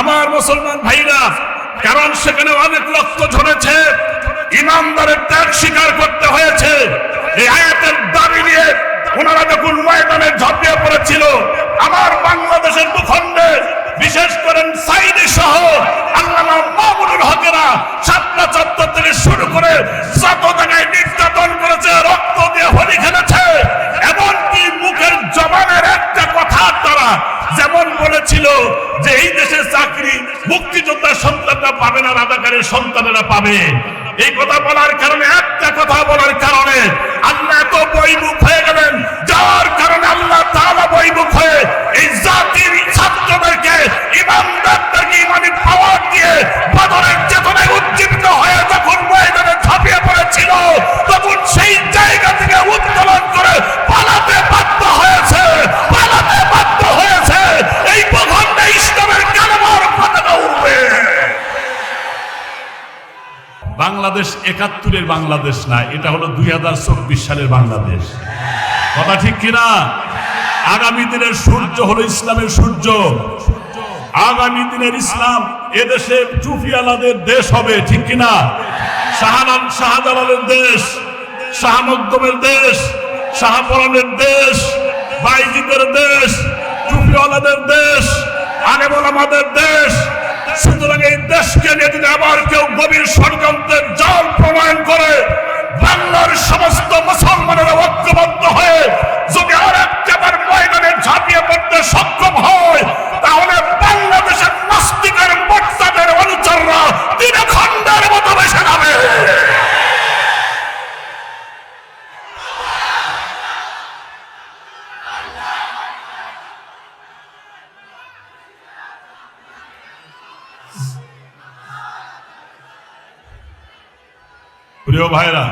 আমার মুসলমান ভাইরা, কারণ সেখানে অনেক রক্ত ঝরেছে, ইমানদারের ত্যাগ স্বীকার করতে হয়েছে। এই আয়াতের দাবি নিয়ে ওনারা যখন ময়দানে ঝাঁপিয়ে পড়েছিল, আমার বাংলাদেশের ভূখণ্ডে বিশেষ করে সাইদি সহ আল্লামা মামুনুল হকেরা শাপলা চত্বর থেকে শুরু করে যত জায়গায় নির্যাতন করেছে, রক্ত দিয়ে হোলি খেলেছে। এমনকি মুখের জবানের একটা কথা তারা যেমন বলেছিল যে এই দেশে চাকরি মুক্তিযোদ্ধার সন্তানরা পাবে না, রাজাকারের সন্তানেরা পাবে। এই কথা বলার কারণে, একটা কথা বলার কারণে আল্লাহ এত বৈমুখ হয়ে গেলেন, যার কারণে আল্লাহ তাআলা বৈমুখ হয়ে এই জাতির ছাত্রদেরকে, ইমানদারদেরকে ইমানি পাওয়ার দিয়ে বদরের চেতনায় উজ্জীবিত হয়ে যখন ময়দানে ঝাঁপিয়ে পড়েছিল, তখন সেই জায়গা থেকে উত্তোলন করে পালাতে বাধ্য হয়েছে, পালাতে বাধ্য হয়েছে। এই ভূখণ্ডে ইসলামের কালেমার পতাকা উড়বে। বাংলাদেশ ৭১-এর বাংলাদেশ না, এটা হলো ২০২৪ সালের বাংলাদেশ। কথা ঠিক কিনা? আগামী দিনের সূর্য হলো ইসলামের সূর্য। আগামী দিনের ইসলাম এদেশে চুফিয়ালাদের দেশ হবে, ঠিক কিনা? শাহজালালের দেশ, শাহ মকদুমের দেশ, শাহপরানের দেশ, বাইজিদের দেশ, চুফিওয়ালাদের দেশ, আলেম ওলামাদের দেশ। সুতরাং এই দেশকে নিয়ে যদি আবার কেউ গভীর ষড়যন্ত্রের জাল প্রমাণ করে, বাংলার সমস্ত মুসলমানেরা ঐক্যবদ্ধ হয়ে যদি আর একবার ময়দানে ঝাঁপিয়ে পড়তে সক্ষম হয়, তাহলে বাংলাদেশের নাস্তিকের মোরতাদের অনুচররা দিনখণ্ডের মতো বেশে যাবে। প্রিয় ভাইরা,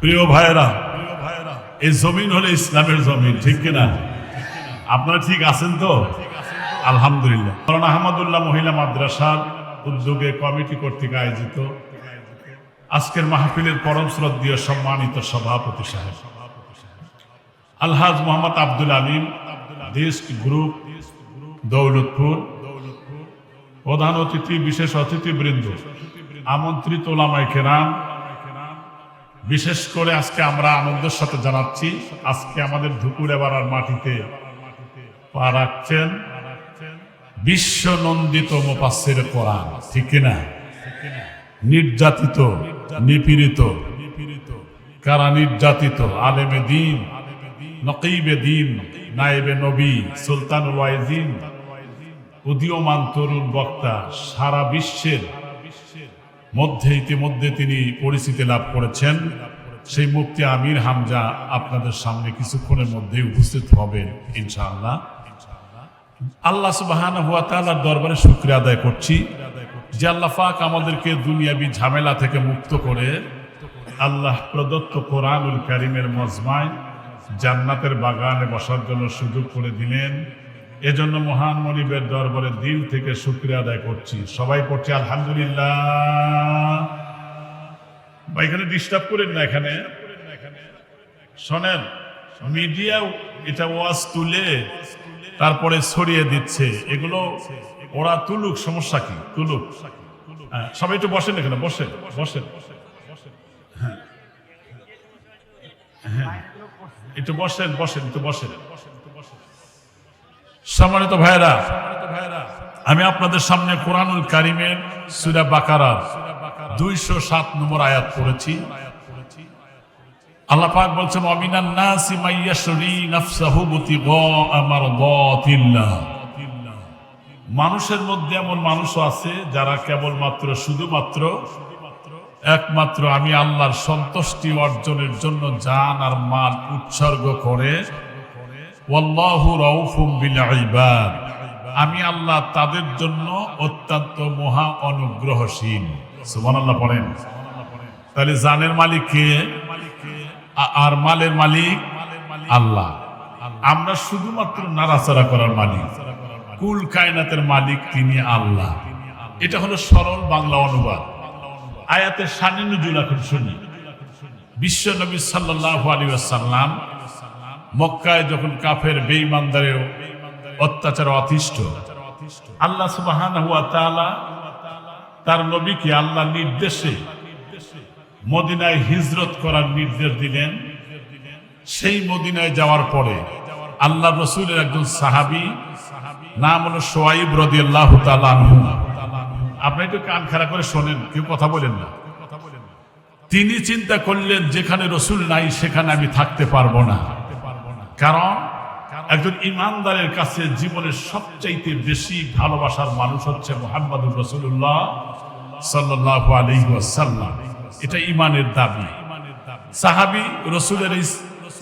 প্রিয় ভাইরা, এই জমিন হলো ইসলামের জমিন, ঠিক কিনা? আপনারা ঠিক আছেন তো? আলহামদুলিল্লাহ। মাওলানা আহমদুল্লাহ মহিলা মাদ্রাসার উদ্যোগে কমিটি কর্তৃক আয়োজিত আজকের মাহফিলের পরম শ্রদ্ধেয় সম্মানিত সভাপতি সাহেব আলহাজ মোহাম্মদ আব্দুল আলিম, দেশ গ্রুপ, দৌলতপুর, প্রধান অতিথি, বিশেষ অতিথিবৃন্দ, আমন্ত্রিত ওলামায়ে কেরাম, বিশেষ করে আজকে আমরা আনন্দের সাথে জানাচ্ছি, আজকে আমাদের ধুকুরেবাড়ার মাটিতে পা রাখছেন বিশ্ব নন্দিত মুফাসসিরে কোরআন, ঠিক কিনা? নির্যাতিত, নিপীড়িত, কারা নির্যাতিত? আলেমে দ্বীন, নকিবে দ্বীন, নায়েবে নবী, সুলতানুল ওয়াইজিন, উদীয়মান তরুণ বক্তা, সারা বিশ্বের মধ্যে ইতিমধ্যে তিনি পরিচিতি লাভ করেছেন। সেই মুফতি আমির হামজা আপনাদের সামনে কিছুক্ষণের মধ্যে উপস্থিত হবেন ইনশাআল্লাহ। আল্লাহ সুবহানাহু ওয়া তাআলার দরবারে শুকরিয়া আদায় করছি যে আল্লাহ পাক আমাদেরকে দুনিয়াবি ঝামেলা থেকে মুক্ত করে আল্লাহ প্রদত্ত কোরআনুল কারীমের মজমায় জান্নাতের বাগানে বসার জন্য সুযোগ করে দিলেন। এজন্য মহান মনিবের দরবারে দিল থেকে শুকরিয়া আদায় করছি। সবাই পড়ছি আলহামদুলিল্লাহ। বা এখানে ডিস্টার্ব করেন না, এখানে শোনেন, মিডিয়া এটা ওয়াজ তুলে তারপরে ছড়িয়ে দিচ্ছে, এগুলো ওরা তুলুক, সমস্যা কি? তুলুক। সবাই একটু বসেন, এখানে বসেন, বসেন, হ্যাঁ হ্যাঁ, একটু বসেন, বসেন, একটু বসেন। সম্মানিত ভাইরা, আমি আপনাদের সামনে কোরআনুল কারীমের সূরা বাকারার 207 নম্বর আয়াত পড়েছি। আল্লাহ পাক বলছেন, ওয়ামিনান নাসি মাইয়াশরি নাফসাহু বুতিগা মারদাতিল্লাহ। মানুষের মধ্যে এমন মানুষও আছে যারা কেবলমাত্র, শুধুমাত্র, একমাত্র আমি আল্লাহর সন্তুষ্টি অর্জনের জন্য জান আর মাল উৎসর্গ করে। ওয়াল্লাহু রাউফুম বিল ইবাদ, আমি আল্লাহ তাদের জন্য অত্যন্ত মহা অনুগ্রহশীল। সুবহানাল্লাহ পড়েন। তাহলে জানের মালিক কে? আর মালের মালিক আল্লাহ। আমরা শুধুমাত্র নাড়াচাড়া করার মালিক, কুল কায়নাতের মালিক তিনি আল্লাহ। এটা হলো সরল বাংলা অনুবাদ। আয়াতের শানে নুজুল এখন শুনি। বিশ্ব নবী সাল্লাল্লাহু আলাইহি ওয়াসাল্লাম মক্কায় যখন কাফের বেঈমানদারেও অত্যাচার অতিষ্ঠ, আল্লাহ সুবহানাহু ওয়া তাআলা তার নবীকে আল্লাহ নির্দেশে মদিনায় হিজরত করার নির্দেশ দিলেন। সেই মদিনায় যাওয়ার পরে আল্লাহ রসুলের একজন সাহাবী, নাম হলো শুআইব রাদিয়াল্লাহু তাআলা আনহু। আপনি একটু কান খাড়া করে শোনেন, কেউ কথা বলেন না। তিনি চিন্তা করলেন যেখানে রসুল নাই সেখানে আমি থাকতে পারবো না, কারণ একজন ইমানদারের কাছে জীবনের সবচাইতে বেশি ভালোবাসার মানুষ হচ্ছে মুহাম্মদুর রাসূলুল্লাহ সাল্লাল্লাহু আলাইহি ওয়াসাল্লাম। এটা ঈমানের দাবি।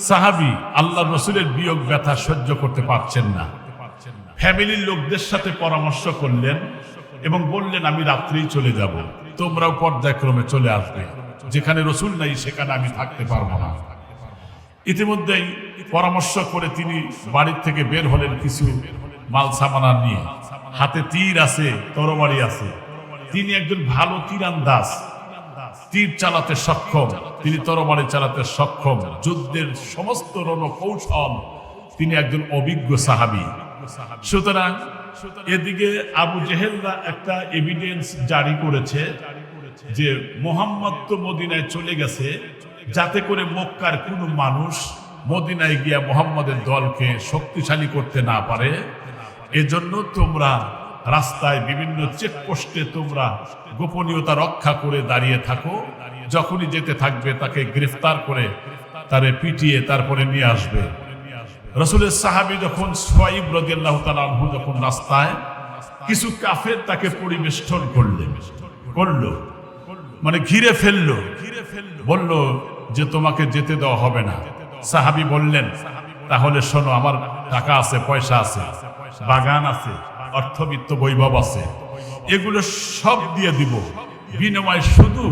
সাহাবী আল্লাহর রাসূলের বিয়োগ ব্যথা সহ্য করতে পারছেন না। ফ্যামিলির লোকদের সাথে পরামর্শ করলেন এবং বললেন আমি রাত্রেই চলে যাব, তোমরাও পর্যায়ক্রমে চলে আসবে, যেখানে রসুল নাই সেখানে আমি থাকতে পারবো না। ইতিমধ্যেই পরামর্শ করে তিনি বাড়ির থেকে বের হলেন কিছু মাল সামানা নিয়ে। হাতে তীর আছে, তরবারি আছে। তিনি একজন ভালো তীরান্দাজ, তীর চালাতে সক্ষম, তিনি তরবারি চালাতে সক্ষম, যুদ্ধের সমস্ত রণকৌশল তিনি একজন অভিজ্ঞ সাহাবী। সুতরাং এদিকে আবু জেহেলরা একটা এভিডেন্স জারি করেছে যে মুহাম্মদ তো মদিনায় চলে গেছে, যাতে করে মক্কার কোনো মানুষ মদিনায় গিয়া মুহাম্মদের দলকে শক্তিশালী করতে না পারে। এজন্য তোমরা রাস্তায় বিভিন্ন চেকপোস্টে তোমরা গোপনীয়তা রক্ষা করে দাঁড়িয়ে থাকো, যখনই যেতে থাকবে তাকে গ্রেফতার করে তারে পিটিয়ে তারপরে নিয়ে আসবে। রাসূলের সাহাবী যখন শুআইব রাদিয়াল্লাহু তাআলা আনহু যখন রাস্তায়, কিছু কাফের তাকে পরিবেষ্টন করলো, মানে ঘিরে ফেললো, বলল যে তোমাকে যেতে দেওয়া হবে না। সাহাবী বললেন তাহলে শোনো, আমার টাকা আছে, পয়সা আছে, বাগান আছে, অর্থবিত্ত বৈভব আছে, এগুলো সব দিয়ে দিব, বিনিময়ে শুধু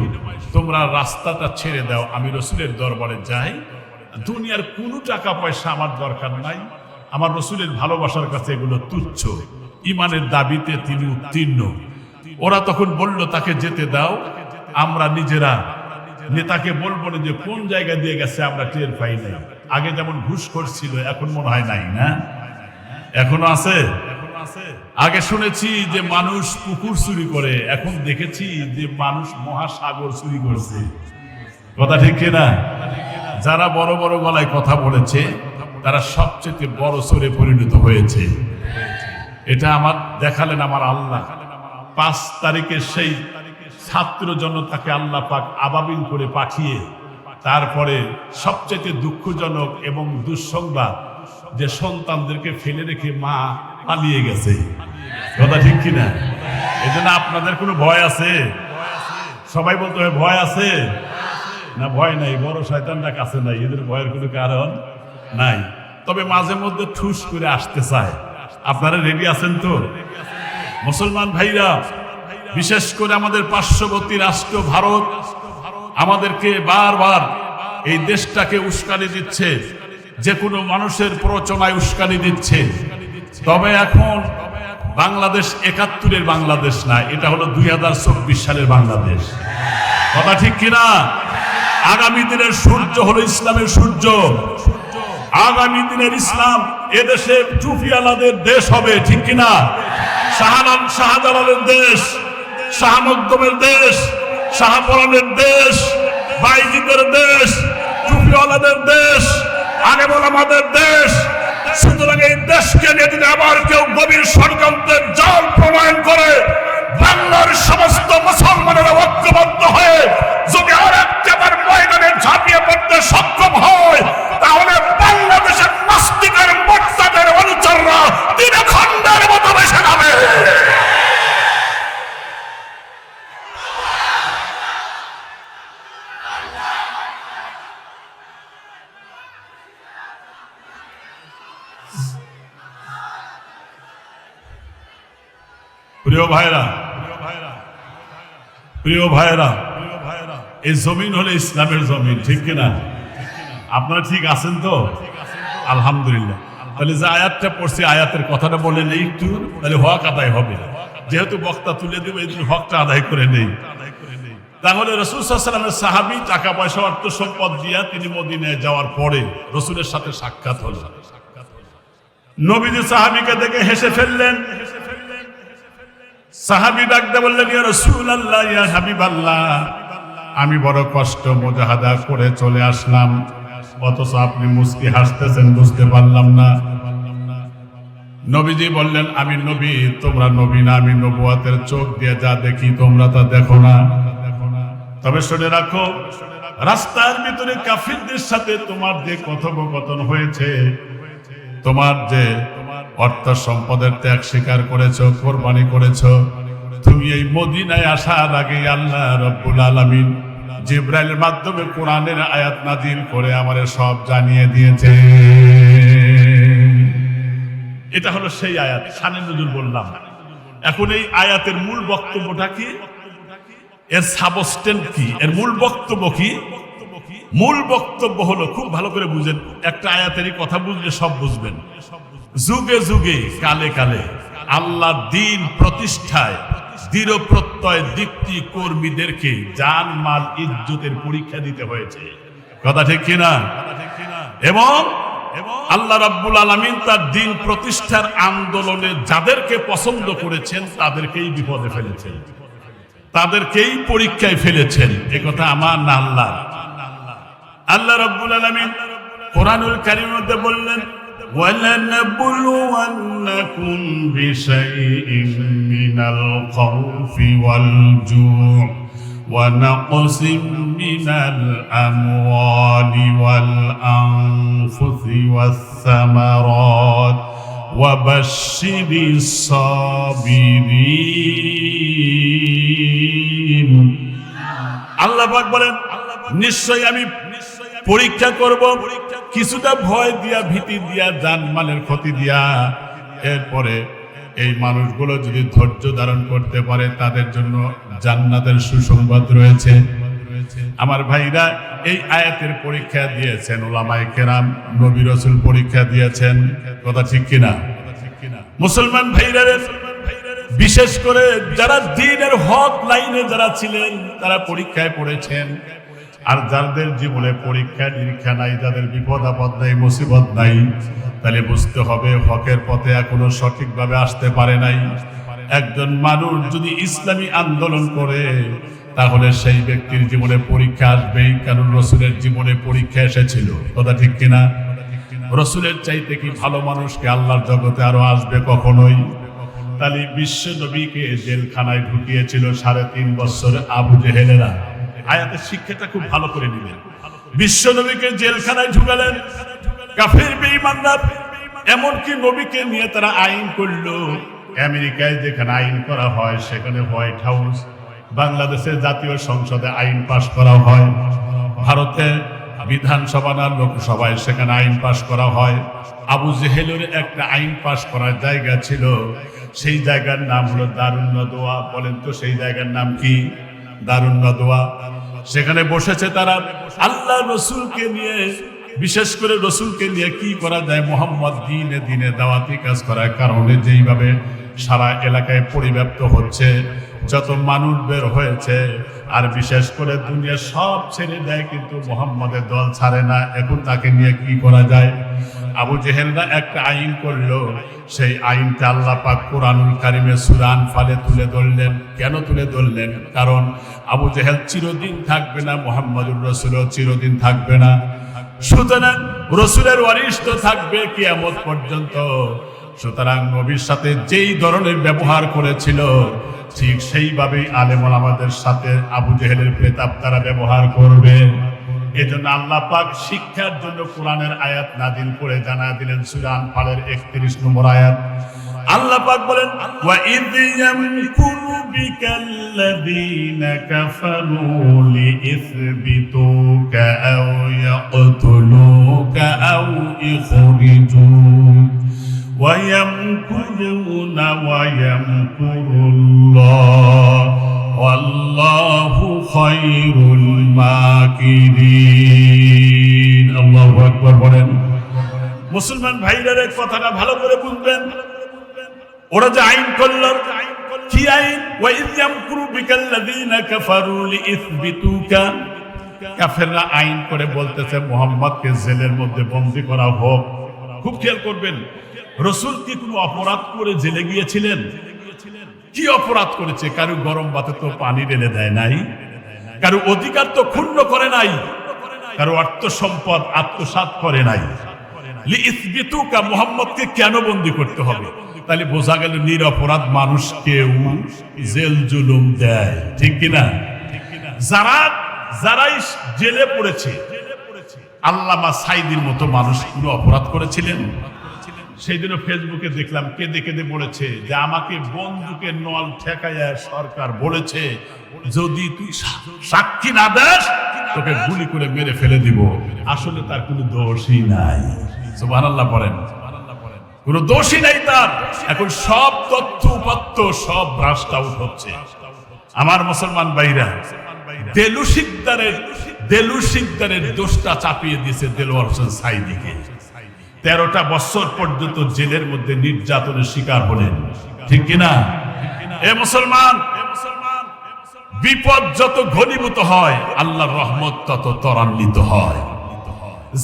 তোমরা রাস্তাটা ছেড়ে দাও, আমি রসুলের দরবারে যাই, দুনিয়ার কোনো টাকা পয়সা আমার দরকার নাই, আমার রসুলের ভালোবাসার কাছে এগুলো তুচ্ছ। ইমানের দাবিতে তিনি উত্তীর্ণ। ওরা তখন বলল তাকে যেতে দাও, আমরা নিজেরা নেতাকে বলবো না যে কোন জায়গা দিয়ে গেছে আমরা টের পাই নাই। আগে যেমন ঘুষ করছিল এখন মনে হয় নাই, না এখনো আছে? আগে শুনেছি যে মানুষ পুকুর চুরি করে, এখন দেখেছি যে মানুষ মহাসাগর চুরি করছে। কথা ঠিক কিনা? যারা বড় বড় গলায় কথা বলেছে তারা সবচেয়ে বড় চোরে পরিণত হয়েছে। এটা আমার দেখালেন আমার আল্লাহ। 5 তারিখে সেই ছাত্র জনতাকে আল্লাহ পাক আবাবিল করে পাঠিয়ে তারপরে সবচেয়ে দুঃখজনক এবং দুঃসংবাদ যে সন্তানদেরকে ফেলে রেখে মা পালিয়ে গেছে। কথা ঠিক কিনা? এজন্য আপনাদের কোনো ভয় আছে? সবাই বলতে হয় ভয় আছে না? ভয় নাই, বড় শয়তানটা কাছে নাই, এদের ভয়ের কোনো কারণ নাই। তবে মাঝে মধ্যে ঠুস করে আসতে চায়। আপনারা রেডি আছেন তো? মুসলমান ভাইরা, বিশেষ করে আমাদের পার্শ্ববর্তী রাষ্ট্র ভারত আমাদেরকে বারবার এই দেশটাকে উস্কানি দিচ্ছে, যে কোনো মানুষের প্ররোচনায় উস্কানি দিচ্ছে। তবে এখন বাংলাদেশ 71-এর বাংলাদেশ না, এটা হলো 2024 সালের বাংলাদেশ। কথা ঠিক কিনা? আগামী দিনের সূর্য হলো ইসলামের সূর্য। আগামী দিনের ইসলাম এদেশে টুপিওয়ালাদের দেশ হবে, ঠিক কিনা? শাহজালালের দেশ, শাহ মকদুমের দেশ, শাহপরানের দেশ, বাইজিদের দেশ, টুপিওয়ালাদের দেশ, আগে বল আমাদের দেশ। সুতরাং এই দেশকে নিয়ে যদি আবার কেউ গভীর ষড়যন্ত্রের জাল প্রমাণ করে, বাংলার সমস্ত মুসলমানের ঐক্যবদ্ধ হয়ে যদি আর একবার ময়দানে ঝাঁপিয়ে পড়তে সক্ষম হয়, তাহলে বাংলাদেশের নাস্তিকের মোর্চাদের অনুচররা তিন খণ্ডের মতো বেসে যাবে। প্রিয় ভাইরা, প্রিয় ভাইরা, এই জমিন হলে ইসলামের জমিন, ঠিক কিনা? আপনারা ঠিক আছেন তো? আলহামদুলিল্লাহ। তাহলে যে আয়াতটা পড়ছি, আয়াতের কথাটা বলে নেই একটু, তাহলে হক আদায় হবে। যেহেতু বক্তা তুলে দেবে, এই জন্য হকটা আদায় করে নেই। তাহলে রাসূল সাল্লাল্লাহু আলাইহি ওয়াসাল্লামের সাহাবী টাকা পয়সা অর্থ সম্পদ দিয়া তিনি মদিনায় যাওয়ার পরে রাসূলের সাথে সাক্ষাৎ হলো। নবীজি সাহাবীকে দেখে হেসে ফেললেন, সাহাবী ডাকতে বললেন, ইয়া রাসূলুল্লাহ, ইয়া হাবিবাল্লাহ, আমি বড় কষ্ট মুজাহাদা করে চলে আসলাম, অথচ আপনি মুস্কি হাসতেছেন, বুঝতে পারলাম না। নবীজি বললেন, আমি নবী, তোমরা নবী না, আমি নবুয়তের চোখ দিয়ে যা দেখি তোমরা তা দেখো না। তবে শুনে রাখো, রাস্তার ভিতরে কাফিরদের সাথে তোমার যে কথোপকথন হয়েছে, তোমার যে অর্থ সম্পদের ত্যাগ স্বীকার করেছো, কোরবানি করেছো, তুমি এই মদিনায় আসার আগে আল্লাহ রাব্বুল আলামিন জিবরাইলের মাধ্যমে কোরআনের আয়াত নাজিল করে আমারে সব জানিয়ে দিয়েছে। এটা হলো সেই আয়াত, শানে নজুল বললাম। এখন এই আয়াতের মূল বক্তব্যটা কি, এর সাবস্টেন্স কি, এর মূল বক্তব্য কি? মূল বক্তব্য হলো, খুব ভালো করে বুঝেন, একটা আয়াতেরই কথা বুঝলে সব বুঝবেন। যুগে যুগে কালে কালে আল্লাহর দ্বীন প্রতিষ্ঠায় দৃঢ় প্রত্যয় দীপ্তি কর্মীদেরকে জান মাল ইজ্জতের পরীক্ষা দিতে হয়েছে, কথা ঠিক কিনা? এবং আল্লাহ রাব্বুল আলামিন তার দ্বীন প্রতিষ্ঠার আন্দোলনে যাদেরকে পছন্দ করেছেন তাদেরকেই বিপদে ফেলেছেন, তাদেরকেই পরীক্ষায় ফেলেছেন। একথা আমার না আল্লাহ। আল্লাহ রাব্বুল আলামিন কোরআনুল কারীমের মধ্যে বললেন, وَلَنَبْلُوَنَّكُمْ بِشَيْءٍ مِّنَ الْخَوْفِ وَالْجُوعِ وَنَقْصٍ مِّنَ الْأَمْوَالِ وَالْأَنفُسِ وَالثَّمَرَاتِ وَبَشِّرِ الصَّابِرِينَ। আল্লাহ পাক বলেন, নিশ্চয়ই আমি পরীক্ষা করব, কিছুটা ভয় দিয়া, ভীতি দিয়া, জানমালের ক্ষতি দিয়া। এরপরে এই মানুষগুলো যদি ধৈর্য ধারণ করতে পারে তাদের জন্য জান্নাতের সুসংবাদ রয়েছে। আমার ভাইরা, এই আয়াতের পরীক্ষা দিয়েছেন উলামায়ে কেরাম, নবী রাসূল পরীক্ষা দিয়েছেন, কথা ঠিক কিনা? মুসলমান ভাইরা, বিশেষ করে যারা দ্বীনের হক লাইনে যারা ছিলেন তারা পরীক্ষায় পড়েছেন। আর যাদের জীবনে পরীক্ষা নিরীক্ষা নাই, যাদের বিপদ আপদ নাই, মুসিবত নাই, তাহলে বুঝতে হবে হকের পথে এখনো সঠিকভাবে আসতে পারে নাই। একজন মানুষ যদি ইসলামী আন্দোলন করে তাহলে সেই ব্যক্তির জীবনে পরীক্ষা আসবেই, কারণ রসুলের জীবনে পরীক্ষা এসেছিল, কথা ঠিক কিনা? রসুলের চাইতে কি ভালো মানুষকে আল্লাহর জগতে আরো আসবে? কখনোই। তাহলে বিশ্ব নবীকে জেলখানায় ঢুকিয়েছিল 3.5 বছর আবু জেহেলেরা। আয়াতের শিক্ষাটা খুব ভালো করে নিবেন। বিশ্ব নবীকে জেলখানায় ঢুকালেন কাফির বেঈমানরা, এমনকি নবীকে নিয়ে তারা আইন করলো। আমেরিকায় যেখানে আইন করা হয় সেখানে হোয়াইট হাউস, বাংলাদেশের জাতীয় সংসদে আইন পাশ করা হয়, ভারতে বিধানসভা না লোকসভায় সেখানে আইন পাশ করা হয়। আবু জেহেলের একটা আইন পাশ করার জায়গা ছিল, সেই জায়গার নাম হলো দারুন নদওয়া। বলেন তো সেই জায়গার নাম কি? দারুন নদওয়া। সেখানে বসেছে তারা আল্লাহ রসুলকে নিয়ে, বিশেষ করে রসুলকে নিয়ে কি করা যায়, মোহাম্মদ দিনে দিনে দাওয়াতি কাজ করার কারণে যেইভাবে সারা এলাকায় পরিব্যাপ্ত হচ্ছে, যত মানুষ বের হয়েছে, আর বিশেষ করে দুনিয়া সব ছেড়ে দেয় কিন্তু মোহাম্মদের দল ছাড়ে না। এখন তাকে নিয়ে কি করা যায়? আবু জেহেলরা একটা আইন করলো, সেই আইনটা আল্লাহ পাক কোরআনুল কারীমে সূরা আনফালে তুলে ধরলেন। কেন তুলে ধরলেন? কারণ আবু জেহেল চিরদিন থাকবে না, মুহাম্মদুর রাসূলও চিরদিন থাকবে না। সুতরাং রসুলের ওয়ারিস তো থাকবে কিয়ামত পর্যন্ত। সুতরাং নবীর সাথে যেই ধরনের ব্যবহার করেছিল ঠিক সেইভাবেই আলেম ওলামাদের সাথে আবু জেহেলের প্রেতাব তারা ব্যবহার করবে। এজন্য আল্লাহ পাক শিক্ষার জন্য কোরআনের আয়াত নাযিল করে জানায় দিলেন সূরা আনফালের 31 নম্বর আয়াত। আল্লাহ পাক বলেন, ওয়া ইয ইয়ামকুরু বিকাল্লাযীনা কাফারু লিইসবিতুকা আও ইয়াকতুলুকা আও ইখরিজুক ওয়া ইয়ামকুরুনা ওয়া ইয়ামকুরুল্লাহ ওয়াল্লাহু খায়রুল মাকিরিন। আল্লাহু আকবার বলেন। মুসলমান ভাইরা, কথাটা ভালো করে বুঝবেন। ওরা যে আইন করল, কি আইন? ওয়া ইয ইয়ামকুরু বিকাল্লাযীনা কাফারু লিইসবিতুকা। কাফেররা আইন করে বলতেছে মুহাম্মদকে জেলের মধ্যে বন্দী করা হোক। খুব খেয়াল করবেন, রাসূল কি কোনো অপরাধ করে জেলে গিয়েছিলেন? কি অপরাধ করেছে? কারো গরম ভাতে তো পানি ঢেলে দেয় নাই, কারো অধিকার তো ক্ষুণ্ণ করে নাই, কারো অর্থ সম্পদ আত্মসাৎ করে নাই। লিইসবিতুকা, মুহাম্মদকে কেন বন্দী করতে হবে? তাহলে বোঝা গেল নিরপরাধ মানুষকেও জেল জুলুম দেয়, ঠিক কিনা? যারাই জেলে পড়েছে, আল্লামা সাইদির মতো মানুষ কোনো অপরাধ করেছিলেন? সেই দিনও ফেসবুকে দেখলাম কেঁদে কেঁদে বলেছে যে আমাকে বন্দুকের নল ঠেকাইয়া সরকার বলেছে যদি তুই সাক্ষী না দেস তোকে গুলি করে মেরে ফেলে দিব। আসলে তার কোনো দোষই নাই। সুবহানাল্লাহ বলেন, কোনো দোষই নাই তার। এখন সব তথ্য উপাত্ত সব ব্রাস্ট আউট হচ্ছে। আমার মুসলমান ভাইরা, দেলু শিকদারের দোষটা চাপিয়ে দিয়েছে দেলোয়ার হোসেন সাইদিকে। 13টা বছর পর্যন্ত জেলের মধ্যে নির্যাতনের শিকার হলেন, ঠিক কিনা? এ মুসলমান, বিপদ যত ঘনীভূত হয় আল্লাহর রহমত তত ত্বরান্বিত হয়।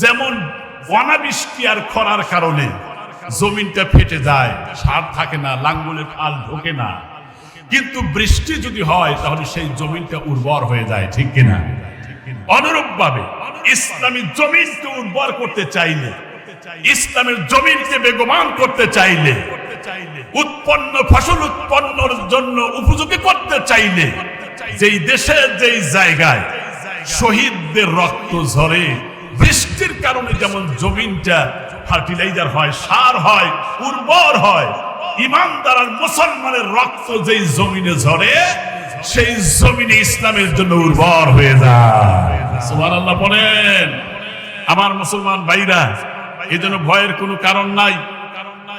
যেমন অনাবৃষ্টি আর খরার কারণে জমিনটা ফেটে যায়, সার থাকে না, লাঙ্গলের ফাল ঢোকে না, কিন্তু বৃষ্টি যদি হয় তাহলে সেই জমিনটা উর্বর হয়ে যায়, ঠিক কিনা? অনুরূপ ভাবে ইসলামী জমিনকে উর্বর করতে চাইলে, ইসলামের জমিনকে বেগমান করতে চাইলে, উৎপন্ন ফসল উৎপন্নের জন্য উপযোগী করতে চাইলে, যেই দেশে যেই জায়গায় শহীদদের রক্ত ঝরে, বৃষ্টির কারণে যেমন জমিনটা ফার্টিলাইজার হয়, সার হয়, উর্বর হয়, ইমানদার আর মুসলমানের রক্ত যেই জমিনে ঝরে সেই জমিনে ইসলামের জন্য উর্বর হয়ে যায়। সুবহানাল্লাহ বলেন। আমার মুসলমান ভাইরা, এই জন্য ভয়ের কোনো কারণ নাই।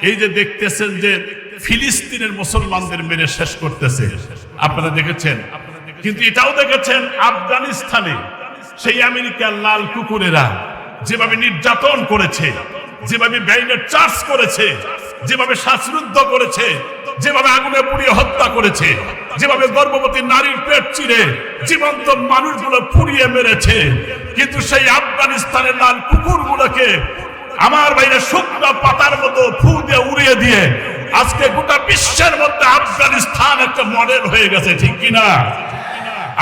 এই যে দেখতেছেন যে ফিলিস্তিনের মুসলমানদের মেরে শেষ করতেছে, আপনারা দেখেছেন। কিন্তু এটাও দেখেছেন আফগানিস্তানে সেই আমেরিকার লাল কুকুরেরা যেভাবে নির্যাতন করেছে, যেভাবে ব্যারিকেড চার্জ করেছে, যেভাবে শ্বাসরুদ্ধ করেছে, যেভাবে আগুনে পুড়িয়ে হত্যা করেছে, যেভাবে গর্ভবতী নারীর পেট চিরে জীবন্ত মানুষগুলো পুড়িয়ে মেরেছে। কিন্তু সেই আফগানিস্তানের লাল কুকুরগুলোকে আমার বাইরে শুকনো পাতার মতো ফু দিয়ে উড়িয়ে দিয়ে আজকে গোটা বিশ্বের মধ্যে আফগানিস্তান একটা মডেল হয়ে গেছে, ঠিক কিনা?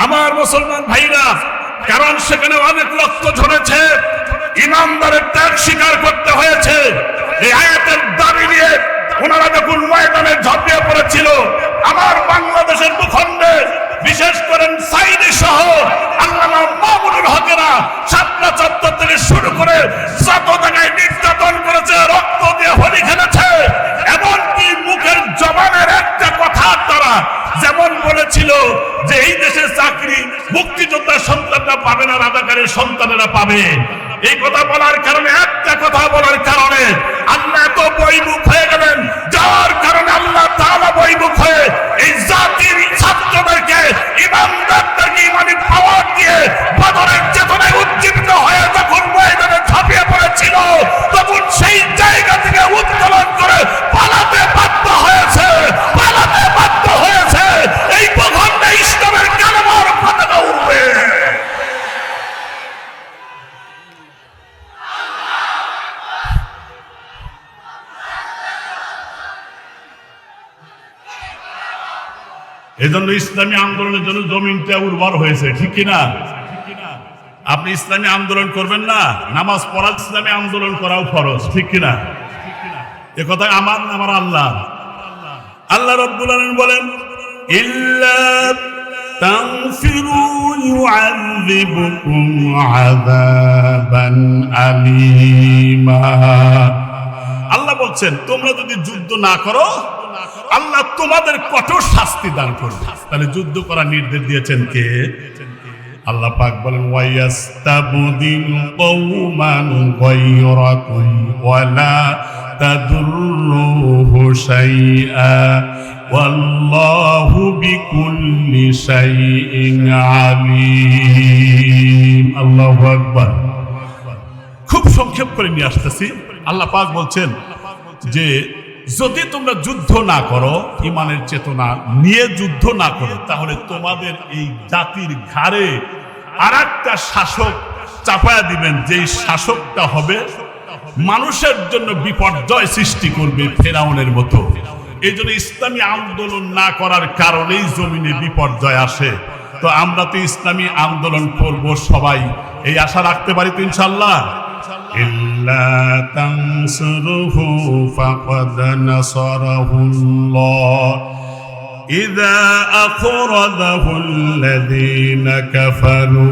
আমার মুসলমান ভাইরা, কারণ সেখানে অনেক রক্ত ঝরেছে, ইমানদারের ত্যাগ স্বীকার করতে হয়েছে। এই আয়াতের দাবি নিয়ে ওনারা যখন ময়দানে ঝাঁপিয়ে পড়েছিল, আমার বাংলাদেশের ভূখণ্ডে বিশেষ করে সাইদি সহ আল্লামা মামুনুল হকেরা শাপলা চত্বর থেকে শুরু করে যত জায়গায় নির্যাতন করেছে, রক্ত দিয়ে হোলি খেলেছে। এমনকি মুখের জবানের একটা কথা তারা যেমন বলেছিল যে এই দেশে চাকরি মুক্তিযোদ্ধার সন্তানরা পাবে না, রাজাকারের সন্তানেরা পাবে। এই কথা বলার কারণে, একটা কথা বলার কারণে আল্লাহ এত বৈমুখ হয়ে গেলেন, যার কারণে আল্লাহ তাআলা বৈমুখ হয়ে এই জাতির ছাত্রদেরকে, ইমানদারদেরকে ইমানি পাওয়ার দিয়ে বদরের চেতনায় উজ্জীবিত হয়ে যখন ময়দানে ঝাঁপিয়ে পড়েছিল, তখন সেই জায়গা থেকে উত্তোলন করে পালাতে বাধ্য হয়েছে, পালাতে বাধ্য হয়েছে। এই ভূখণ্ডে ইসলামের কালেমার পতাকা উড়বে। এই জন্য ইসলামী আন্দোলনের জন্য জমিনটা উর্বর হয়েছে, ঠিক কিনা? আপনি ইসলামী আন্দোলন করবেন না, নামাজ পড়া ইসলামী আন্দোলন করাও ফরজ, ঠিক কিনা? এ কথা আমার না, আমার আল্লাহ। আল্লাহ রাব্বুল আলামিন বলেন, ইল্লা তাগফিরু ইউআযিবুকুম আযাবান আলীমা। আল্লাহ বলছেন তোমরা যদি যুদ্ধ না করো আল্লাহ তোমাদের কঠোর শাস্তি দান করবে। তাহলে যুদ্ধ করার নির্দেশ দিয়েছেন কে? আল্লাহ পাক বলেন, ওয়ায়াস্তাবদিল কওমান গায়রাকুম ওয়ালা তাদুররুহু শাইআ ওয়াল্লাহু বিকুল্লি শাইইন আলীম। আল্লাহু আকবার। খুব সংক্ষেপ করে নিয়ে আসতেছি। আল্লাহ পাক বলছেন যে যদি তোমরা যুদ্ধ না করো, ইমানের চেতনা নিয়ে যুদ্ধ না করো, তাহলে তোমাদের এই জাতির ঘাড়ে আরেকটা শাসক চাপায়া দিবেন, যেই শাসকটা হবে মানুষের জন্য বিপর্যয় সৃষ্টি করবে, ফেরাউনের মতো। এই জন্য ইসলামী আন্দোলন না করার কারণেই জমিনে বিপর্যয় আসে। তো আমরা তো ইসলামী আন্দোলন করব সবাই, এই আশা রাখতে পারি তো ইনশাআল্লাহ। ইল্লা তানসুরুহু ফাকাদ নাসারাহুল্লাহ ইযা আখরাজাহুল্লাযীনা কাফারু।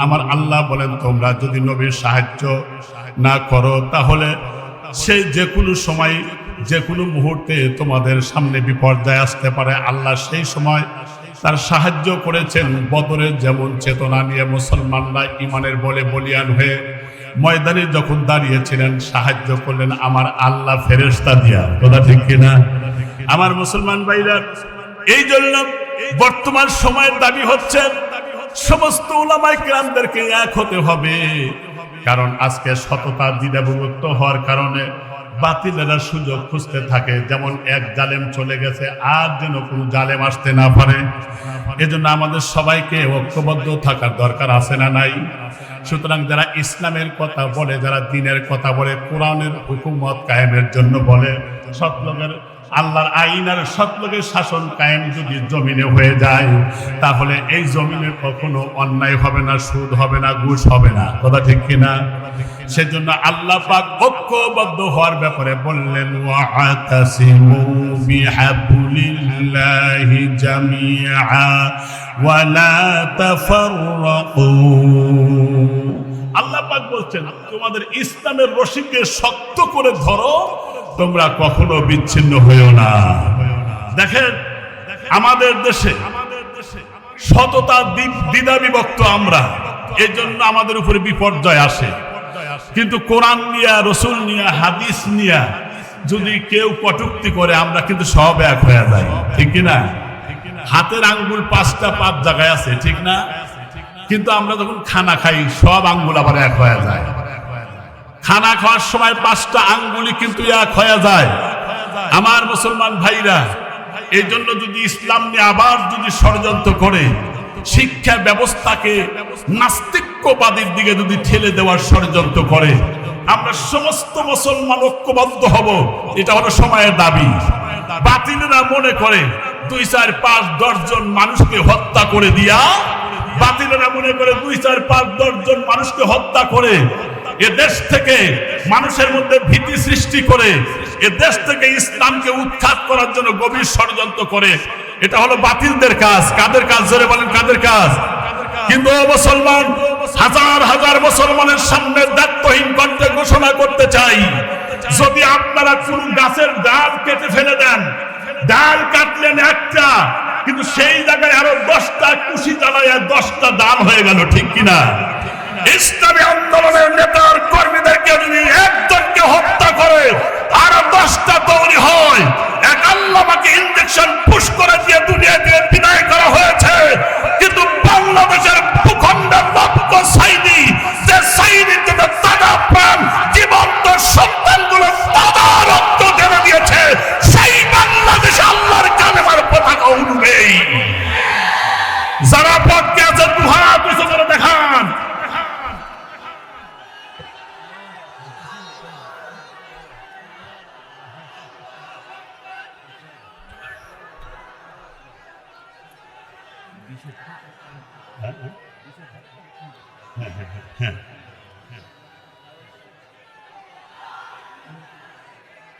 আমার আল্লাহ বলেন, তোমরা যদি নবীর সাহায্য না করো তাহলে সে যে কোনো সময় যে কোনো মুহূর্তে তোমাদের সামনে বিপর্যয় আসতে পারে। আল্লাহ সেই সময় তার সাহায্য করেছেন। বদরের যেমন চেতনা নিয়ে মুসলমানরা ইমানের বলে বলিয়ান হয়ে ময়দানে যখন দাঁড়িয়েছিলেন, সাহায্য করলেন আমার আল্লাহ ফেরেশতা দিয়া। কথা ঠিক কিনা আমার মুসলমান ভাইরা? এই জন্য বর্তমান সময়ের দাবি হচ্ছে সমস্ত উলামায়ে কেরামদেরকে এক হতে হবে। কারণ আজকে সততা দ্বিধাবিভক্ত হওয়ার কারণে বাতিলেরা সুযোগ খুঁজতে থাকে, যেমন এক জালেম চলে গেছে আর যেন কোনো জালেম আসতে না পারে। এজন্য আমাদের সবাইকে ঐক্যবদ্ধ থাকার দরকার আছে না নাই? সুতরাং যারা ইসলামের কথা বলে, যারা দ্বীনের কথা বলে, কোরআনের হুকুমত কায়েমের জন্য বলে, সৎলোকের আল্লাহর আইন আর সৎলোকের শাসন কায়েম যদি জমিনে হয়ে যায়, তাহলে এই জমিনে কখনো অন্যায় হবে না, সুদ হবে না, ঘুষ হবে না। কথা ঠিক কিনা? সেজন্য আল্লাহ পাক ঐক্যবদ্ধ হওয়ার ব্যাপারে বললেন, ওয়াতাসিমু বিহাবলিল্লাহি জামিআ ওয়া লা তাফাররাকু। আল্লাহ পাক বলছেন, তোমাদের ইসলামের রশিকে শক্ত করে ধরো, তোমরা কখনো বিচ্ছিন্ন হইও না। দেখেন আমাদের দেশে সততা দ্বিধা বিভক্ত আমরা, এই জন্য আমাদের উপরে বিপর্যয় আসে। কিন্তু কোরআন নিয়ে, রসুল নিয়ে, হাদিস নিয়ে যদি কেউ কটূক্তি করে, আমরা কিন্তু সব এক হয়ে যাই। ঠিক কিনা? হাতের আঙ্গুল 5টা 5 জায়গায় আছে, ঠিক না? কিন্তু আমরা যখন খানা খাই সব আঙ্গুল আবার এক হয়ে যায়। খানা খাওয়ার সময় 5টা আঙ্গুলি কিন্তু এক হয়ে যায়। আমার মুসলমান ভাইরা, এই জন্য যদি ইসলাম নিয়ে আবার যদি ষড়যন্ত্র করে, শিক্ষা ব্যবস্থাকে নাস্তিক্যবাদীর দিকে যদি ঠেলে দেওয়ার ষড়যন্ত্র করে, আমরা সমস্ত মুসলমান ঐক্যবদ্ধ হব। এটা হলো সময়ের দাবি। বাতিলেরা মনে করে 2, 4, 5, 10 জন মানুষকে হত্যা করে দিয়া, বাতিলেরা মনে করে 2, 4, 5, 10 জন মানুষকে হত্যা করে এ দেশ থেকে মানুষের মধ্যে ভীতি সৃষ্টি করে, এ দেশ থেকে ইসলামকে উৎখাত করার জন্য গভীর ষড়যন্ত্র করে। এটা হলো বাতিলদের কাজ। কাদের কাজ? জোরে বলেন, কাদের কাজ? কিন্তু মুসলমান, হাজার হাজার মুসলমানের সামনে দায়িত্বহীন কণ্ঠে ঘোষণা করতে চাই, যদি আপনারা কোন গাছের ডাল কেটে ফেলে দেন, ডাল কাটলেন একটা, কিন্তু সেই জায়গায় আরো 10টা কুশি জ্বালায় 10টা ডাল হয়ে গেল। ঠিক কিনা? ইসলামী আন্দোলনের নেতার কর্মীদেরকে যদি একজনকে হত্যা করে আর 10টা তৈরি হয়, এক আল্লাহকে ইনজেকশন পুশ করে দিয়ে দুনিয়া দিয়ে বিদায় করা হয়েছে। কিন্তু বাংলাদেশের ভূখণ্ডের লক্ষ সাইনি, যে সাইনির জন্য তাজা প্রাণ জীবন্ত সন্তানগুলো তাজা রক্ত ঢেলে দিয়েছে, সেই বাংলাদেশে আল্লাহর কালেমার পতাকা উড়বেই। যারা পক্ষে আছে দুহাত উঁচু করে দেখান।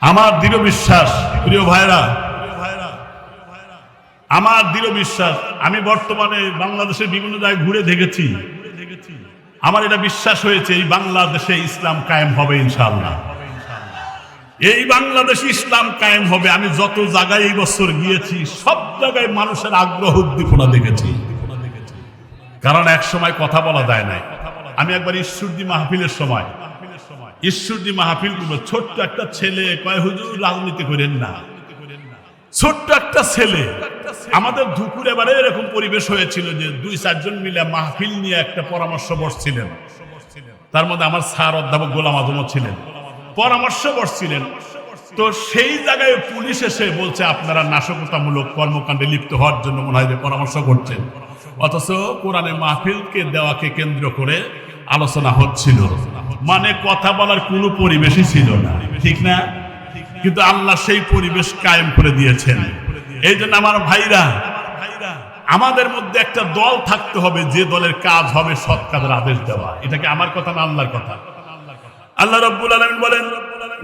আমার দৃঢ় বিশ্বাস, প্রিয় ভাইরা, আমার দৃঢ় বিশ্বাস, আমি বর্তমানে বাংলাদেশের বিভিন্ন জায়গায় ঘুরে দেখেছি, আমার এটা বিশ্বাস হয়েছে এই বাংলাদেশে ইসলাম কায়েম হবে ইনশাআল্লাহ। এই বাংলাদেশে ইসলাম কায়েম হবে। আমি যত জায়গায় এই বছর গিয়েছি সব জায়গায় মানুষের আগ্রহ উদ্দীপনা দেখেছি। কারণ এক সময় কথা বলা যায় নাই। আমি একবার ঈশ্বরদী মাহফিলের সময়, ঈশ্বরদী মাহফিল করবো, ছোট্ট একটা ছেলে কয়, হুজুর রাজনীতি করেন না। ছোট্ট একটা ছেলে। আমাদের দুপুরে এবারে এরকম পরিবেশ হয়েছিল যে 2-4 জন মিলে মাহফিল নিয়ে একটা পরামর্শ বসছিলেন। তার মধ্যে আমার স্যার অধ্যাপক গোলাম আজমও ছিলেন, পরামর্শ বসছিলেন। তো সেই জায়গায় পুলিশ এসে বলছে, আপনারা নাশকতামূলক কর্মকাণ্ডে লিপ্ত হওয়ার জন্য মনে হয় পরামর্শ করছেন। অথচ কোরআনে মাহফিলকে দেওয়াকে কেন্দ্র করে আলোচনা হচ্ছিল, মানে কথা বলার কোনো পরিবেশই ছিল না। ঠিক না? কিন্তু আল্লাহ সেই পরিবেশ কায়েম করে দিয়েছেন। এই জন্য আমার ভাইরা, আমাদের মধ্যে একটা দল থাকতে হবে যে দলের কাজ হবে সৎ কাজের আদেশ দেওয়া। এটা কি আমার কথা না আল্লাহর কথা? আল্লাহ রাব্বুল আলামিন বলেন,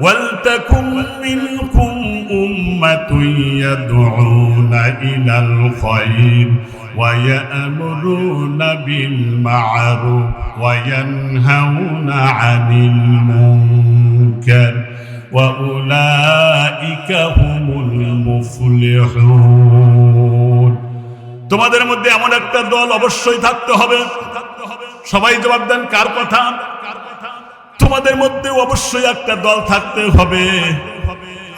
ওয়ালতাকুম মিনকুম উম্মাতুন ইয়াদউনা ইলাল খায়র ওয়া ইয়া'মুরুনা বিল মা'রুফ ওয়া ইয়ানহাউনা আনিল মুনকার ওয়া উলাইকা হুমুল মুফলিহুন। তোমাদের মধ্যে এমন একটা দল অবশ্যই থাকতে হবে। সবাই জবাব দেন, কার কথা? তোমাদের মধ্যে অবশ্যই একটা দল থাকতে হবে।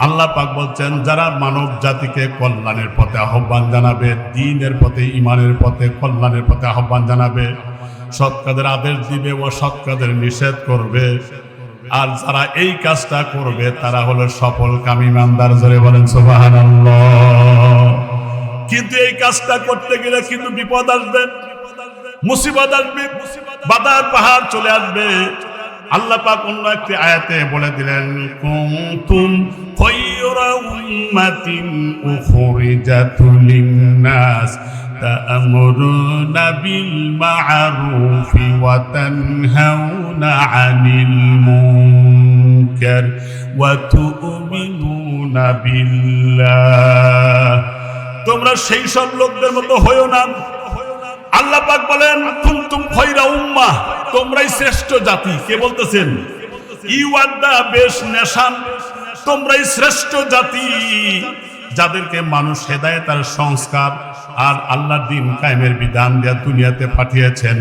আল্লাহ পাক বলছেন, যারা মানব জাতিকে কল্যাণের পথে আহ্বান জানাবে, দ্বীনের পথে, ঈমানের পথে, কল্যাণের পথে আহ্বান জানাবে, সৎ কাজের আদেশ দিবে, অসৎ কাজের নিষেধ করবে। আর যারা এই কাজটা করবে তারা হলো সফলকামী ইমানদার। জোরে বলেন সুবহানাল্লাহ। কিন্তু এই কাজটা করতে গেলে কিন্তু বিপদ আসবে, মুসিবত আসবে, বাধার পাহাড় চলে আসবে। আল্লাহ পাক অন্য একটি আয়াতে বলে দিলেন, কুনতুম খায়রা উম্মাতিন উখরিজাত লিন-নাস তা'মুরুনা বিল মা'রুফি ওয়া তানহাউনা আনিল মুনকার ওয়া তু'মিনুনা বিল্লাহ। তোমরা সেই সব লোকদের মতো হয়ো না। আল্লাহ পাক বলেন, কুনতুম খায়রা উম্মাহ, তোমরাই শ্রেষ্ঠ জাতি। কে বলতেছেন? You are the best nation. তোমরাই শ্রেষ্ঠ জাতি যাদেরকে মানুষ হেদায়েতের সংস্কার আর আল্লাহর দ্বীন কায়েমের বিধান দিয়ে দুনিয়াতে পাঠিয়েছেন।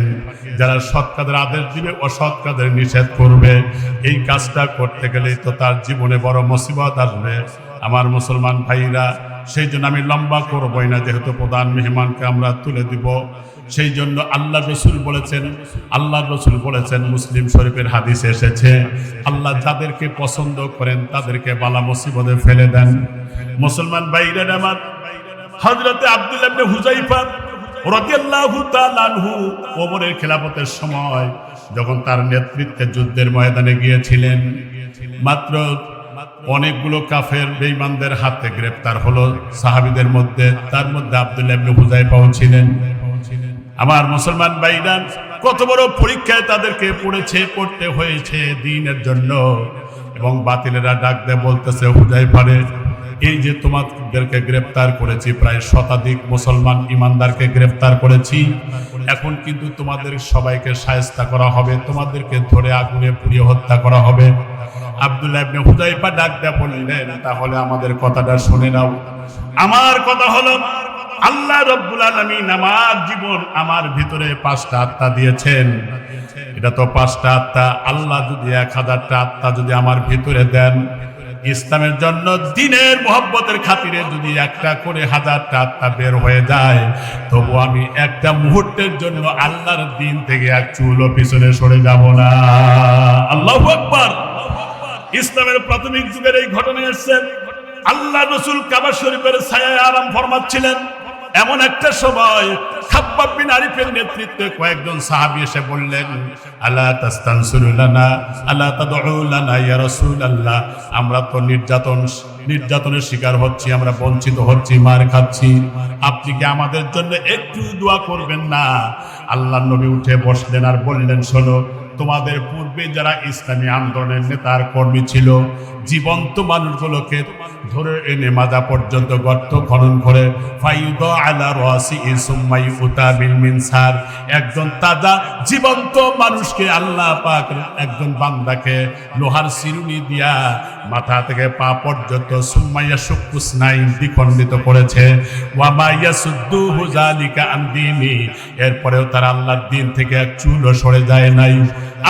যারা সৎ কাজের আদেশ দিবে, অসৎ কাজের নিষেধ করবে। এই কাজটা করতে গেলে তো তার জীবনে বড় মুসিবত আসবে। আমার মুসলমান ভাইরা, সেই জন্য আমি লম্বা করবই না, যেহেতু প্রধান মেহমানকে আমরা তুলে দিব। সেই জন্য আল্লাহ রসুল বলেছেন, মুসলিম শরীফের হাদিসে এসেছে, আল্লাহ যাদেরকে পছন্দ করেন তাদেরকে বালা মুসিবতে ফেলে দেন। মুসলমান ভাইরা আমার, হযরতে আব্দুল্লাহ ইবনে হুযায়ফা রাদিয়াল্লাহু তাআলা আনহু ওমরের খেলাফতের সময় যখন তার নেতৃত্বে যুদ্ধের ময়দানে গিয়েছিলেন, মাত্র অনেকগুলো কাফের বেঈমানদের হাতে গ্রেফতার হলো সাহাবীদের মধ্যে। তার মধ্যে আব্দুল্লাহ ইবনে হুযায়ফাও ছিলেন। আমার মুসলমান ভাইরা, কত বড় পরীক্ষায় তাদেরকে পড়তে হয়েছে দ্বীনের জন্য। এবং বাতিলেরা ডাক দিয়ে বলতেছে, হুযায়ফারে, এই যে তোমাদেরকে গ্রেফতার করেছি, প্রায় শতাধিক মুসলমান ইমানদারকে গ্রেফতার করেছি, এখন কিন্তু তোমাদের সবাইকে শায়েস্তা করা হবে, তোমাদেরকে ধরে আগুনে পুড়িয়ে হত্যা করা হবে। আব্দুল্লাহ ইবনে হুযায়ফা ডাক দিয়ে বললেন, তাহলে আমাদের কথাটা শুনে নাও। আমার কথা হলো, আল্লাহ রাব্বুল আলামিন আমার জীবন, আমার ভিতরে 5টা আত্মা দিয়েছেন। এটা তো 5টা আত্মা। আল্লাহ যদি 1000টা আত্মা যদি আমার ভিতরে দেন, ইসলামের জন্য, দ্বীনের মহব্বতের খাতিরে যদি একটা করে 1000টা আত্মা বের হয়ে যায়, তবু আমি একটা মুহূর্তের জন্য আল্লাহর দ্বীন থেকে এক চুলও পিছনে সরে যাব না। আল্লাহু আকবার। ইসলামের প্রাথমিক যুগের এই ঘটনা এসেছে। আল্লাহ রাসূল কাবা শরীফের ছায়ায় আরাম ফরমাচ্ছিলেন। এমন একটা সময় খাব্বাব বিন আরিফের নেতৃত্বে কয়েকজন সাহাবী এসে বললেন, আলা তাস্তানসিরু লানা আলা তাদউ লানা ইয়া রাসূলুল্লাহ, আমরা তো নির্যাতনের শিকার হচ্ছি, আমরা বঞ্চিত হচ্ছি, মার খাচ্ছি, আপনি কি আমাদের জন্য একটু দোয়া করবেন না? আল্লাহর নবী উঠে বসলেন আর বললেন, শোনো, তোমাদের পূর্বে যারা ইসলামী আন্দোলনের নেতার কর্মী ছিল, জীবন্ত মানুষগুলোকে ধরে এনে মাজা পর্যন্ত গর্ত খনন করে ফায়ুদা আলা রাসিহি সুম্মা ইউতা বিল মিনসার, একজন তাজা জীবন্ত মানুষকে আল্লাহ পাক একজন বান্দাকে লোহার চিরুনি দিয়া মাথা থেকে পা পর্যন্ত সুম্মা ইয়াশুকুসনাইন দ্বিখণ্ডিত করেছে। ওয়া মা ইয়াসুদ্দুহু যালিকা আন দীনি, এরপরেও তারা আল্লাহর দ্বীন থেকে এক চুলও সরে যায় নাই।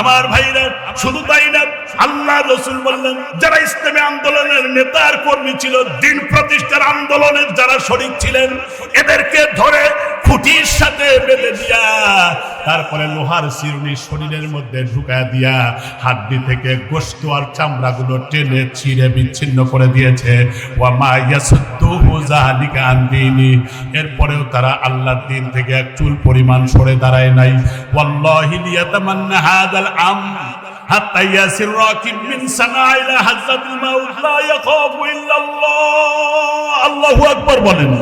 আমার ভাইরা, শুধু তাই না, আল্লাহ রাসূল বললেন, যারা ইসলামী আন্দোলনের নেতার কর্মী ছিল, দ্বীন প্রতিষ্ঠার আন্দোলনের যারা শরীক ছিলেন, এদেরকে ধরে খুঁটির সাথে বেঁধে দিয়া, তারপরে লোহার চিরুনি শরীরের মধ্যে ঢুকায় দিয়া হাড্ডি থেকে গোশত আর চামড়াগুলো টেনে ছিঁড়ে বিচ্ছিন্ন করে দিয়েছে। ওয়া মা ইয়াসুদ্দুহু যালিকা আন দীনি, এরপরেও তারা আল্লাহর দ্বীন থেকে এক চুল পরিমাণ সরে দাঁড়ায় নাই। ওয়াল্লাহি লিয়াতামান্না হাযাল হাত্তা ইয়াসির রাকিব মিন সানা ইলা হাজরাতিল মাউত লা ইয়াখাফু ইল্লাল্লাহ। আল্লাহু আকবার বলেন।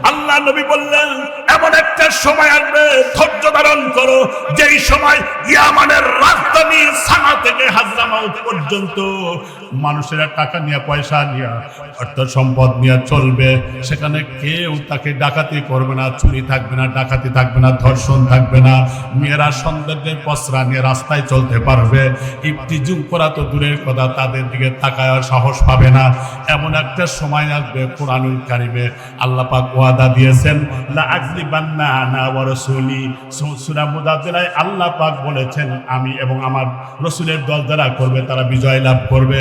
আল্লাহ নবী বললেন এমন একটা সময় আসবে, ধৈর্য ধারণ করো, যেই সময় ইয়ামানের রাজধানী সানা থেকে হাজরামাউত পর্যন্ত মানুষেরা টাকা নিয়ে, পয়সা নিয়ে, অর্থ সম্পদ নিয়ে চলবে। সেখানে কেউ তাকে ডাকাতি করবে না, চুরি থাকবে না, ডাকাতি থাকবে না, ধর্ষণ থাকবে না। মেয়েরা সৌন্দর্যের পসরা নিয়ে রাস্তায় চলতে পারবে। ইফতিজুম করা তো দূরের কথা, তাদের দিকে তাকায় সাহস পাবে না। এমন একটা সময় আসবে, কোরআনুল কারিমে আল্লাহ পাক ওয়াদা দিয়েছেন, লা আগলিবান্না আনা ওয়া রাসূলি। সূরা মুদাদ্দিরায় আল্লাহ পাক বলেছেন, আমি এবং আমার রাসূলের দল যারা করবে তারা বিজয় লাভ করবে।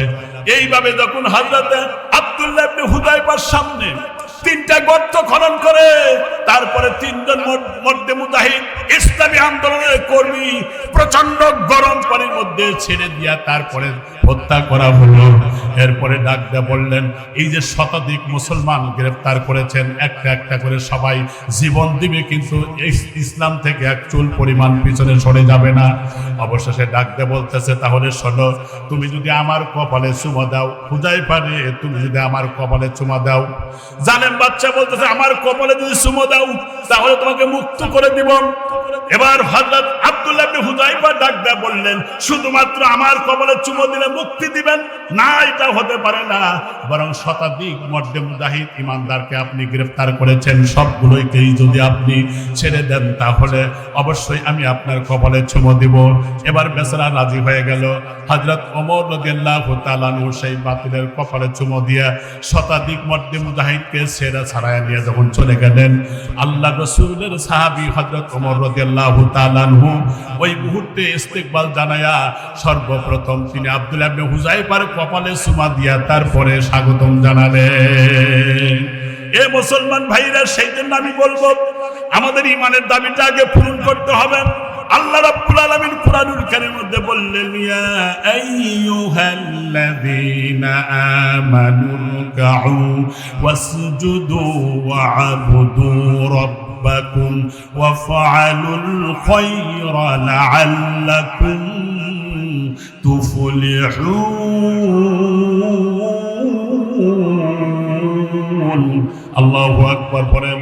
এইভাবে যখন হযরতে আব্দুল্লাহ ইবনে হুযায়ফার সামনে 3টা গর্ত খনন করে, তারপরে 3জন মর্দে মুজাহিদ ইসলামী আন্দোলনের কর্মী প্রচন্ড গরম পানির মধ্যে ছেড়ে দিয়া তারপরে হত্যা করা হলো। এরপরে ডাক দিয়ে বললেন, এই যে শতাধিক মুসলমান গ্রেফতার করেছেন, একটা একটা করে সবাই জীবন দিবে, কিন্তু ইসলাম থেকে এক চুল পরিমাণ পিছনে সরে যাবে না। অবশেষে ডাক দিয়ে বলতেছে, তাহলে শোনো, তুমি যদি আমার কপালে চুমা দাও, হুযায়ফা রে, তুমি যদি আমার কপালে চুমা দাও, জানেন বাচ্চা বলতেছে, আমার কপালে যদি চুমা দাও তাহলে তোমাকে মুক্ত করে দিব। এবার হযরত আব্দুল্লাহ ইবনে হুযায়ফা ডাক দিয়ে বললেন, শুধুমাত্র আমার কপালে চুমো দিলে মুক্তি দিবেন না, এটা হতে পারে না, বরং শতাধিক মর্দে মুজাহিদ ইমানদারকে আপনি গ্রেফতার করেছেন, সবগুলোকেই যদি আপনি ছেড়ে দেন তাহলে অবশ্যই আমি আপনার কপালে চুমো দিব। এবার বেচারা রাজি হয়ে গেল। হযরত ওমর রাদিয়াল্লাহু তাআলা আনহু সেই বাতিলের কপালে চুমো দিয়ে শতাধিক মর্দে মুজাহিদকে ছেড়ে ছাড়াইয়া নিয়ে যখন চলে গেলেন, আল্লাহ রাসূলের সাহাবী হযরত ওমর রাদিয়াল্লাহু তাআলা আনহু ওই মুহূর্তে ইস্তেকবাল জানায়া সর্বপ্রথম তিনি আব্দুল্লাহ ইবনে হুযায়ফার কপালে চুমা দিয়া তারপরে স্বাগতম জানালেন। এ মুসলমান ভাইরা, সেই জন্য আমি বলবো আমাদের ঈমানের দাবিটা আগে পূরণ করতে হবে। আল্লাহ রাব্বুল আলামিন কুরআনুল কারীমের মধ্যে বললেন, ইয়া আইয়ুহাল্লাযীনা আমানু রুকউ ওয়াসজুদু ওয়া'বুদু রাব্বাকুম ওয়াফআলুল খায়রা লা'আল্লাকুম তুফলিহুন। আল্লাহু আকবার বলেন।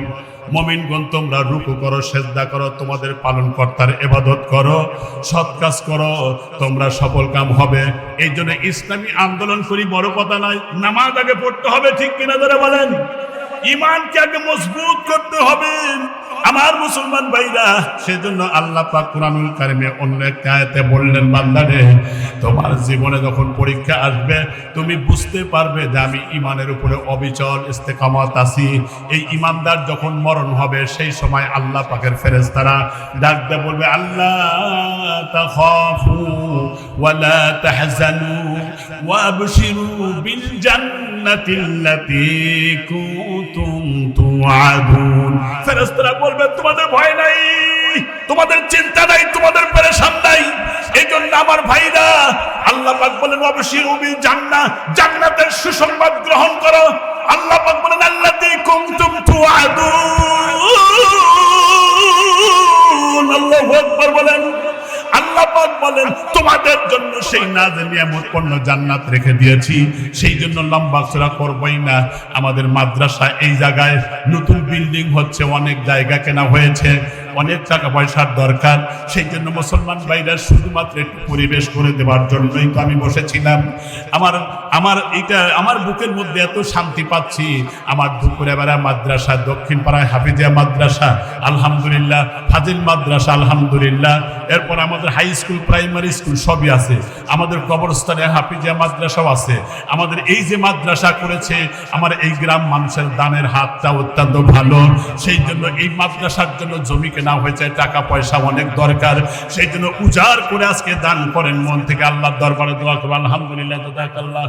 মুমিনগণ, তোমরা রুকু করো, সিজদা করো, তোমাদের পালনকর্তার ইবাদত করো, সৎ কাজ করো, তোমরা সফল কাম হবে। এই জন্য ইসলামী আন্দোলন করি বড় কথা নয়, নামাজ আগে পড়তে হবে, ঠিক কিনা যারা বলেন? ঈমানকে আগে মজবুত করতে হবে আমার মুসলমান ভাইরা। সেজন্য আল্লাহ পাক কুরআনুল কারীমে অন্য একটা আয়াতে বললেন, বান্দারে, তোমার জীবনে যখন পরীক্ষা আসবে তুমি বুঝতে পারবে যে আমি ঈমানের উপরে অবিচল ইস্তেকামত আছি। এই ঈমানদার যখন মরণ হবে সেই সময় আল্লাহ পাকের ফেরেশতারা ডাক দিয়ে বলবে, আল্লাহ তাখাফু ওয়ালা তাহজানু ওয়াবশিরু বিল জান্নাতিল্লাতী কুনতুম তুআদুন। ফেরেশতারা বলবে, তোমাদের ভয় নাই, তোমাদের চিন্তা নাই, তোমাদের পেরেশান নাই। এই জন্য আমার ভাইরা, আল্লাহ পাক বলেন, ওয়াবশিরু বিল জান্নাহ, জান্নাতের সুসংবাদ গ্রহণ করো। আল্লাহ পাক বলেন, আল্লাতী কুনতুম তুআদুন। আল্লাহু আকবার বলেন। আল্লাহ পাক বলেন, তোমাদের জন্য সেই নাযিল নিয়ামতপূর্ণ জান্নাত রেখে দিয়েছি। সেই জন্য লম্বা চড়া করবই না। আমাদের মাদ্রাসা এই জায়গায় নতুন বিল্ডিং হচ্ছে, অনেক জায়গা কেনা হয়েছে, অনেক টাকা পয়সার দরকার। সেই জন্য মুসলমান ভাইরা শুধুমাত্র একটু পরিবেশ করে দেওয়ার জন্যই তো আমি বসেছিলাম। আমার বুকের মধ্যে এত শান্তি পাচ্ছি। আমার দুপুরে বেড়া মাদ্রাসা, দক্ষিণ পাড়ায় হাফিজিয়া মাদ্রাসা আলহামদুলিল্লাহ, ফাজিল মাদ্রাসা আলহামদুলিল্লাহ, এরপর আমাদের হাই স্কুল, প্রাইমারি স্কুল সবই আছে। আমাদের কবরস্থানে হাফিজিয়া মাদ্রাসাও আছে। আমাদের এই যে মাদ্রাসা করেছে, আমার এই গ্রাম মানুষের দানের হাতটা অত্যন্ত ভালো। সেই জন্য এই মাদ্রাসার জন্য জমি কেনা হয়েছে, টাকা পয়সা অনেক দরকার। সেই জন্য উজাড় করে আজকে দান করেন, মন থেকে আল্লাহর দরবারে দোয়া করব। আলহামদুলিল্লাহ।